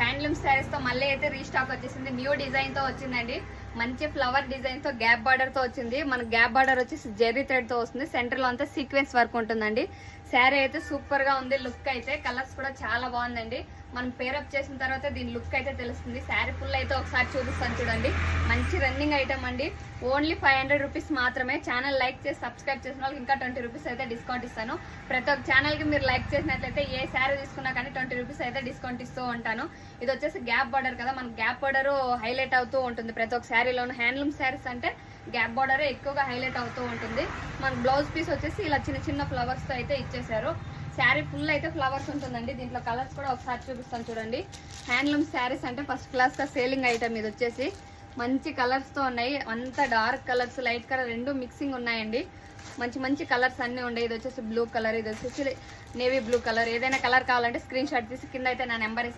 Handloom saris తో మళ్ళీ అయితే రీస్టాక్ వచ్చేసింది. న్యూ డిజైన్ తో వచ్చిందండి. మంచి ఫ్లవర్ డిజైన్ తో గ్యాప్ బార్డర్ తో వచ్చింది. మన గ్యాప్ బార్డర్ వచ్చేసి జెర్రీ థ్రెడ్ తో వస్తుంది. సెంటర్ లో అంతా సీక్వెన్స్ వర్క్ ఉంటుందండి. శారీ అయితే సూపర్ గా ఉంది. లుక్ అయితే కలర్స్ కూడా చాలా బాగుందండి. మనం పేరప్ చేసిన తర్వాత దీని లుక్ అయితే తెలుస్తుంది. శారీ ఫుల్ అయితే ఒకసారి చూపిస్తాను చూడండి. మంచి రన్నింగ్ ఐటమ్ అండి. ఓన్లీ 500 రూపీస్ మాత్రమే. ఛానల్ లైక్ చేసి సబ్స్క్రైబ్ చేసిన వాళ్ళకి ఇంకా 20 రూపీస్ అయితే డిస్కౌంట్ ఇస్తాను. ప్రతి ఒక్క ఛానల్ కి మీరు లైక్ చేసినట్లయితే ఏ శారీ తీసుకున్నా కానీ 20 రూపీస్ అయితే డిస్కౌంట్ ఇస్తూ ఉంటాను. ఇది వచ్చేసి గ్యాప్ బార్డర్ కదా, మన గ్యాప్ బార్డర్ హైలైట్ అవుతూ ఉంటుంది ప్రతి ఒక్క శారీలోను. హ్యాండ్లూమ్ శారీస్ అంటే గ్యాప్ బార్డర్ ఎక్కువగా హైలైట్ అవుతూ ఉంటుంది. మన బ్లౌజ్ పీస్ వచ్చేసి ఇలా చిన్న చిన్న ఫ్లవర్స్ తో అయితే ఇచ్చేసారు. శారీ ఫుల్ అయితే ఫ్లవర్స్ ఉంటుందండి. దీంట్లో కలర్స్ కూడా ఒకసారి చూపిస్తాను చూడండి. హ్యాండ్లూమ్ శారీస్ అంటే ఫస్ట్ క్లాస్ గా సేలింగ్ ఐటమ్. ఇది వచ్చేసి మంచి కలర్స్ తో ఉన్నాయి. అంత డార్క్ కలర్స్ లైట్ కలర్ రెండు మిక్సింగ్ ఉన్నాయండి. మంచి మంచి కలర్స్ అన్ని ఉన్నాయి. ఇది వచ్చేసి బ్లూ కలర్, ఇది వచ్చేసి నేవీ బ్లూ కలర్. ఏదైనా కలర్ కావాలంటే స్క్రీన్ షాట్ తీసి కింద అయితే నా నెంబర్ ఇస్తాను.